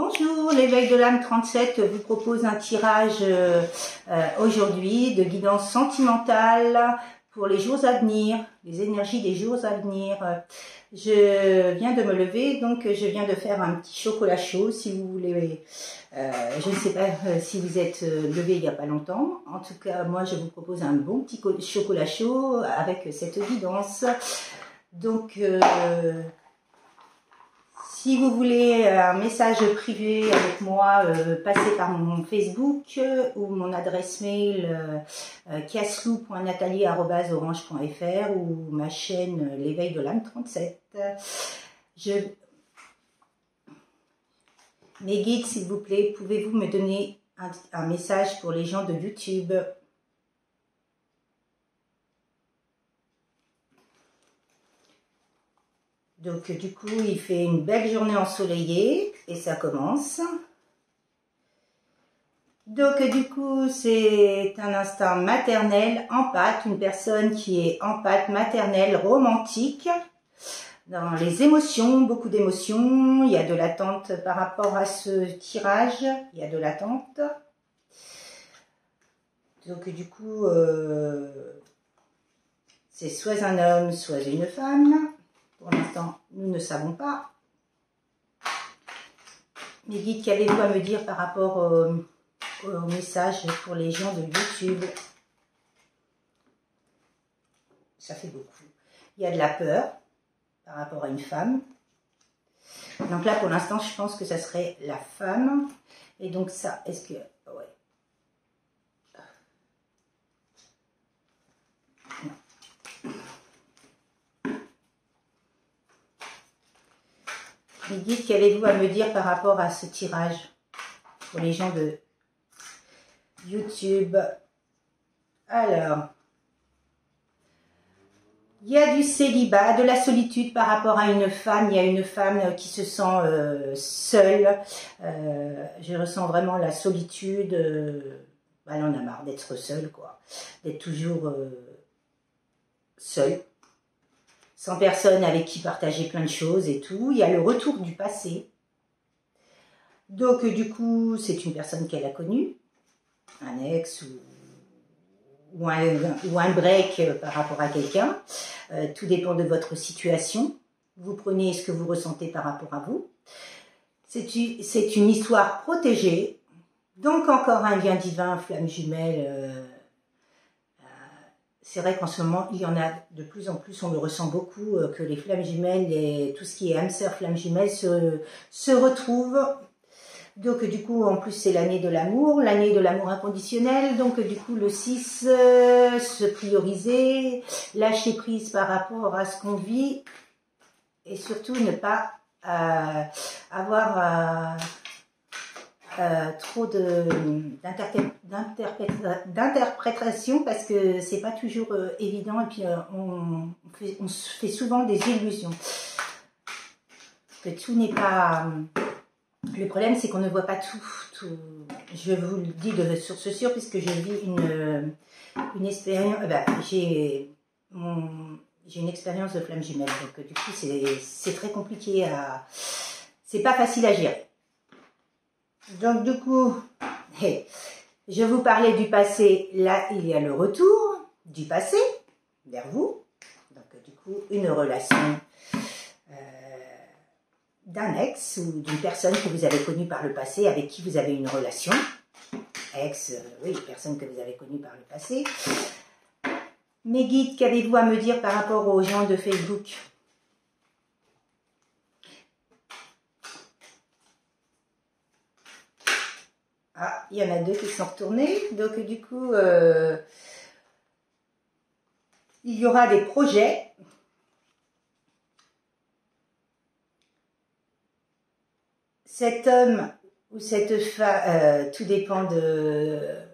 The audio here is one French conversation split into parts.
Bonjour, l'éveil de l'âme 37 vous propose un tirage aujourd'hui de guidance sentimentale pour les jours à venir, les énergies des jours à venir. Je viens de me lever, donc je viens de faire un petit chocolat chaud, si vous voulez. Je ne sais pas si vous êtes levé il n'y a pas longtemps. En tout cas, moi, je vous propose un bon petit chocolat chaud avec cette guidance. Donc, si vous voulez un message privé avec moi, passez par mon Facebook ou mon adresse mail kiaslou.nathalie@orange.fr ou ma chaîne l'éveil de l'âme 37. Mes guides, s'il vous plaît, pouvez-vous me donner un message pour les gens de YouTube? Donc du coup, il fait une belle journée ensoleillée et ça commence. Donc du coup, c'est un instinct maternel, empathe, une personne qui est empathe, maternelle, romantique, dans les émotions, beaucoup d'émotions. Il y a de l'attente par rapport à ce tirage, il y a de l'attente. Donc du coup, c'est soit un homme, soit une femme. Pour l'instant, nous ne savons pas. Mes guides, qu'avez-vous à me dire par rapport au message pour les gens de YouTube? Ça fait beaucoup. Il y a de la peur par rapport à une femme. Donc là, pour l'instant, je pense que ça serait la femme. Et donc ça, est-ce que... Ouais. Les guides, qu'avez-vous à me dire par rapport à ce tirage pour les gens de YouTube? Alors, il y a du célibat, de la solitude par rapport à une femme. Il y a une femme qui se sent seule. Je ressens vraiment la solitude. Elle en a marre d'être seule, quoi. D'être toujours seule. Sans personne avec qui partager plein de choses et tout. Il y a le retour du passé. Donc, du coup, c'est une personne qu'elle a connue. Un ex ou un break par rapport à quelqu'un. Tout dépend de votre situation. Vous prenez ce que vous ressentez par rapport à vous. C'est une histoire protégée. Donc, encore un lien divin, flamme jumelle. C'est vrai qu'en ce moment, il y en a de plus en plus, on le ressent beaucoup, que les flammes jumelles et tout ce qui est âme sœur, flamme jumelle se retrouvent. Donc du coup, en plus, c'est l'année de l'amour inconditionnel. Donc du coup, le 6, se prioriser, lâcher prise par rapport à ce qu'on vit et surtout ne pas avoir trop d'interprétation parce que c'est pas toujours évident et puis on se fait souvent des illusions. Que tout n'est pas... Le problème, c'est qu'on ne voit pas tout. Je vous le dis de source sûre puisque je vis une expérience... j'ai une expérience de flamme jumelle. Donc du coup, c'est très compliqué à... C'est pas facile à gérer. Donc du coup, je vous parlais du passé, là il y a le retour du passé vers vous. Donc du coup, une relation d'un ex ou d'une personne que vous avez connue par le passé, avec qui vous avez une relation. Ex, oui, personne que vous avez connue par le passé. Mes guides, qu'avez-vous à me dire par rapport aux gens de Facebook ? Ah, il y en a deux qui sont retournés. Donc, du coup, il y aura des projets. Cet homme ou cette femme, tout dépend de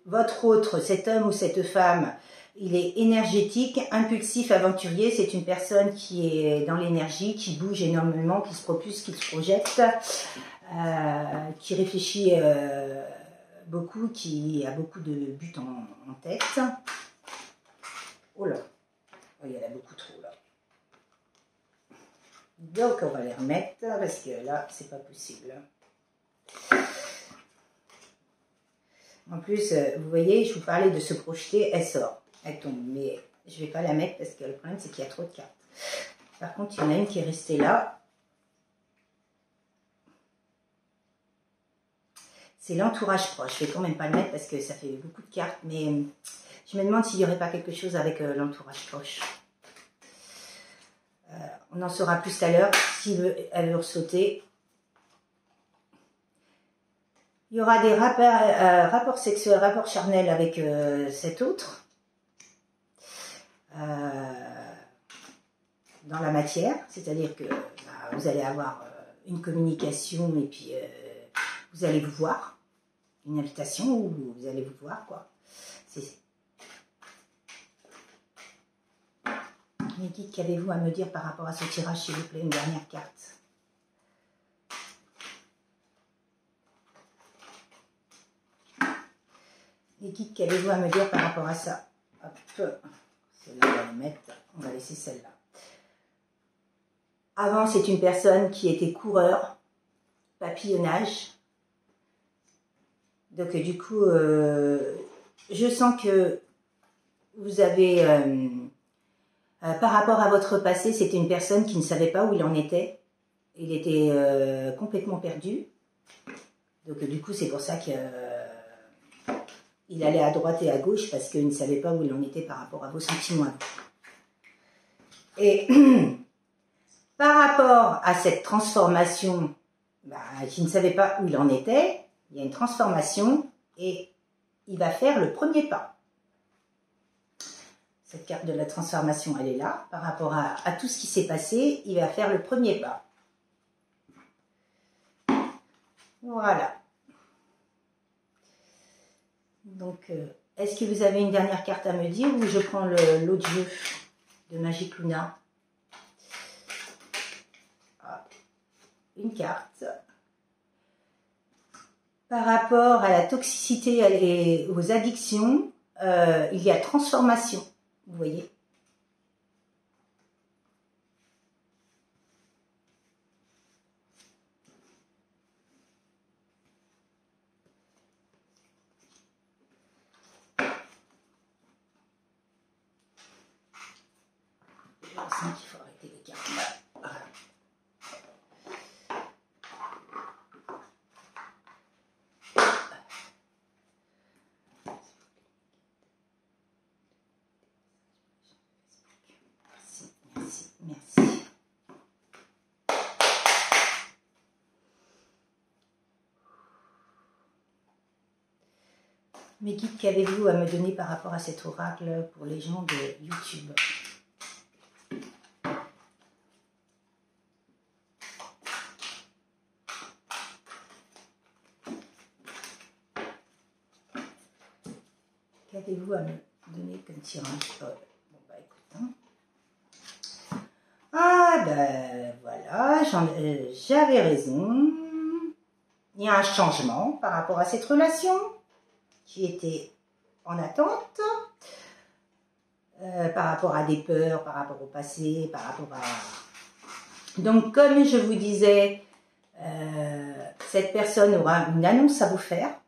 votre autre, cet homme ou cette femme, il est énergétique, impulsif, aventurier. C'est une personne qui est dans l'énergie, qui bouge énormément, qui se propulse, qui se projette. Qui réfléchit beaucoup, qui a beaucoup de buts en tête. Oh là, oh, il y en a beaucoup trop là. Donc on va les remettre parce que là, c'est pas possible. En plus, vous voyez, je vous parlais de se projeter, elle sort, elle tombe. Mais je ne vais pas la mettre parce que le problème, c'est qu'il y a trop de cartes. Par contre, il y en a une qui est restée là. C'est l'entourage proche. Je ne vais quand même pas le mettre parce que ça fait beaucoup de cartes. Mais je me demande s'il n'y aurait pas quelque chose avec l'entourage proche. On en saura plus tout à l'heure. Si elle veut ressauter. Il y aura des rapports sexuels, rapports charnels avec cet autre. Dans la matière. C'est-à-dire que vous allez avoir une communication et puis vous allez vous voir. Une invitation où vous allez vous voir, quoi. Mais dites, qu'avez-vous à me dire par rapport à ce tirage, s'il vous plaît, une dernière carte. Les guides, qu'avez-vous à me dire par rapport à ça? Hop, celle-là, on va la mettre, on va laisser celle-là. Avant, c'est une personne qui était coureur, papillonnage. Donc, du coup, je sens que vous avez, par rapport à votre passé, c'était une personne qui ne savait pas où il en était. Il était complètement perdu. Donc, du coup, c'est pour ça qu'il allait à droite et à gauche parce qu'il ne savait pas où il en était par rapport à vos sentiments. Et par rapport à cette transformation, qui ne savait pas où il en était, il y a une transformation et il va faire le premier pas. Cette carte de la transformation, elle est là. Par rapport à tout ce qui s'est passé, il va faire le premier pas. Voilà. Donc, est-ce que vous avez une dernière carte à me dire ou je prends l'autre jeu de Magic Luna? Une carte. Par rapport à la toxicité et aux addictions, il y a transformation, vous voyez. Je sens qu'il faut arrêter les cartes. Merci. Mes guides, qu'avez-vous à me donner par rapport à cet oracle pour les gens de YouTube? Qu'avez-vous à me donner comme tirage? Bon, écoute, hein. Ah, voilà, j'avais raison. Il y a un changement par rapport à cette relation qui était en attente, par rapport à des peurs, par rapport au passé, par rapport à... Donc, comme je vous disais, cette personne aura une annonce à vous faire.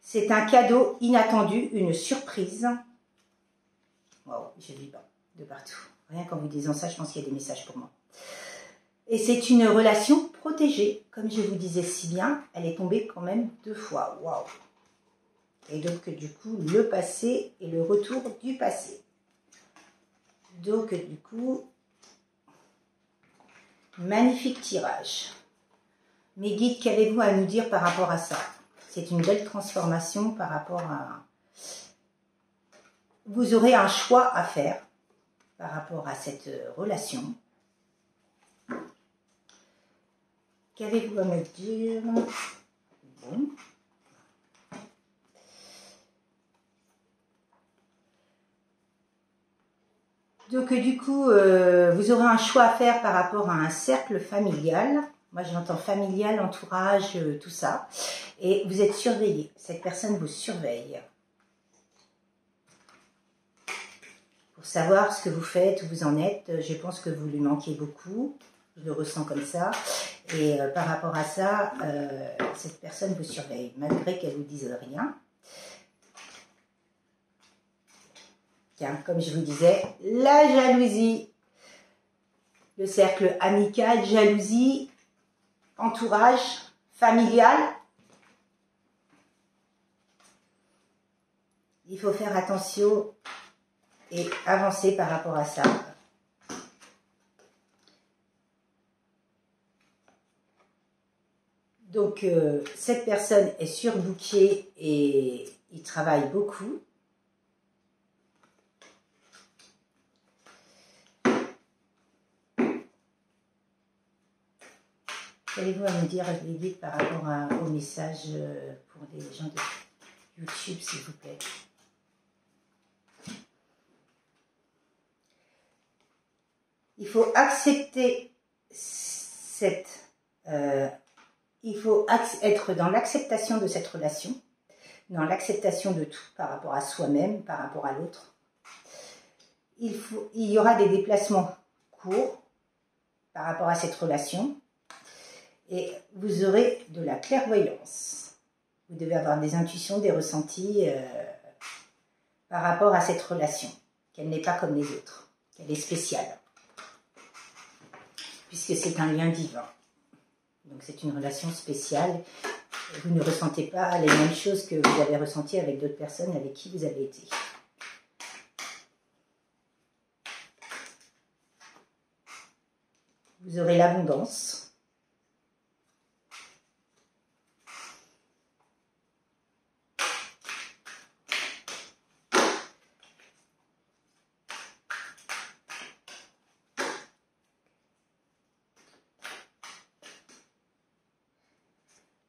C'est un cadeau inattendu, une surprise. Wow, je vis pas de partout. Rien qu'en vous disant ça, je pense qu'il y a des messages pour moi. Et c'est une relation protégée. Comme je vous disais si bien, elle est tombée quand même 2 fois. Waouh! Et donc, du coup, le passé et le retour du passé. Donc, du coup, magnifique tirage. Mes guides, qu'avez-vous à nous dire par rapport à ça? C'est une belle transformation par rapport à... Vous aurez un choix à faire par rapport à cette relation. Qu'avez-vous à me dire? Bon. Donc, du coup, vous aurez un choix à faire par rapport à un cercle familial. Moi, j'entends familial, entourage, tout ça. Et vous êtes surveillé. Cette personne vous surveille. Pour savoir ce que vous faites, où vous en êtes. Je pense que vous lui manquez beaucoup. Je le ressens comme ça. Et par rapport à ça, cette personne vous surveille, malgré qu'elle ne vous dise rien. Tiens, comme je vous disais, la jalousie, le cercle amical, jalousie, entourage, familial. Il faut faire attention et avancer par rapport à ça. Donc, cette personne est surbookée et il travaille beaucoup. Qu'allez-vous à me dire, les par rapport au message pour les gens de YouTube, s'il vous plaît? Il faut accepter cette... il faut être dans l'acceptation de cette relation, dans l'acceptation de tout par rapport à soi-même, par rapport à l'autre. Il y aura des déplacements courts par rapport à cette relation. Et vous aurez de la clairvoyance. Vous devez avoir des intuitions, des ressentis par rapport à cette relation. Qu'elle n'est pas comme les autres, qu'elle est spéciale. Puisque c'est un lien divin. Donc c'est une relation spéciale. Vous ne ressentez pas les mêmes choses que vous avez ressenties avec d'autres personnes avec qui vous avez été. Vous aurez l'abondance.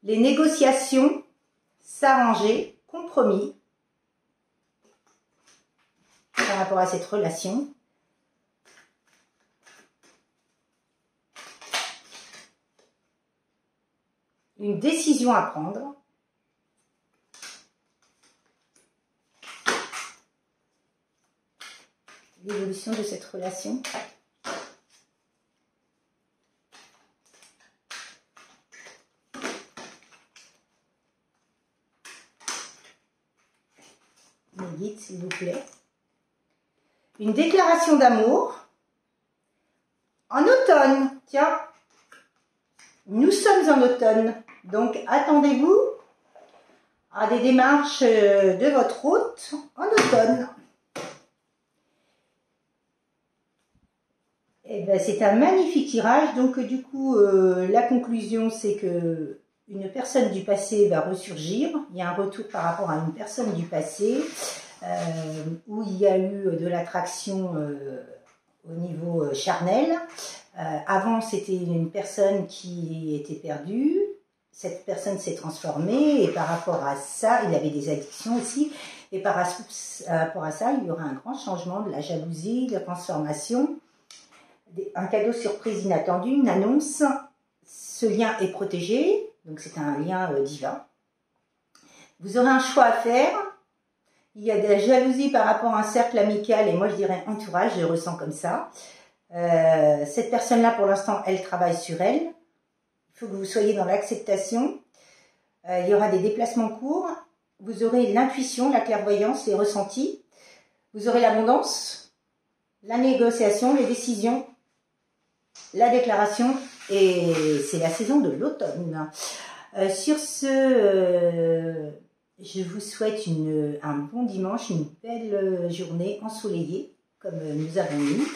Les négociations, s'arranger, compromis par rapport à cette relation. Une décision à prendre. L'évolution de cette relation. Mes guides, s'il vous plaît. Une déclaration d'amour en automne. Tiens, nous sommes en automne, donc attendez-vous à des démarches de votre hôte en automne. Et ben, c'est un magnifique tirage, donc du coup, la conclusion, c'est que une personne du passé va ressurgir. Il y a un retour par rapport à une personne du passé où il y a eu de l'attraction au niveau charnel. Avant, c'était une personne qui était perdue. Cette personne s'est transformée et par rapport à ça, il avait des addictions aussi. Et par rapport à ça, il y aura un grand changement, de la jalousie, de la transformation, un cadeau surprise inattendu, une annonce. Ce lien est protégé. Donc c'est un lien divin. Vous aurez un choix à faire. Il y a de la jalousie par rapport à un cercle amical et moi je dirais entourage, je le ressens comme ça. Cette personne-là pour l'instant elle travaille sur elle. Il faut que vous soyez dans l'acceptation. Il y aura des déplacements courts. Vous aurez l'intuition, la clairvoyance, les ressentis. Vous aurez l'abondance, la négociation, les décisions, la déclaration. Et c'est la saison de l'automne. Sur ce, je vous souhaite un bon dimanche, une belle journée ensoleillée, comme nous avons eu.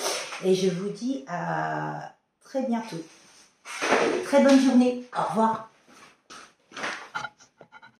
Et je vous dis à très bientôt. Très bonne journée. Au revoir.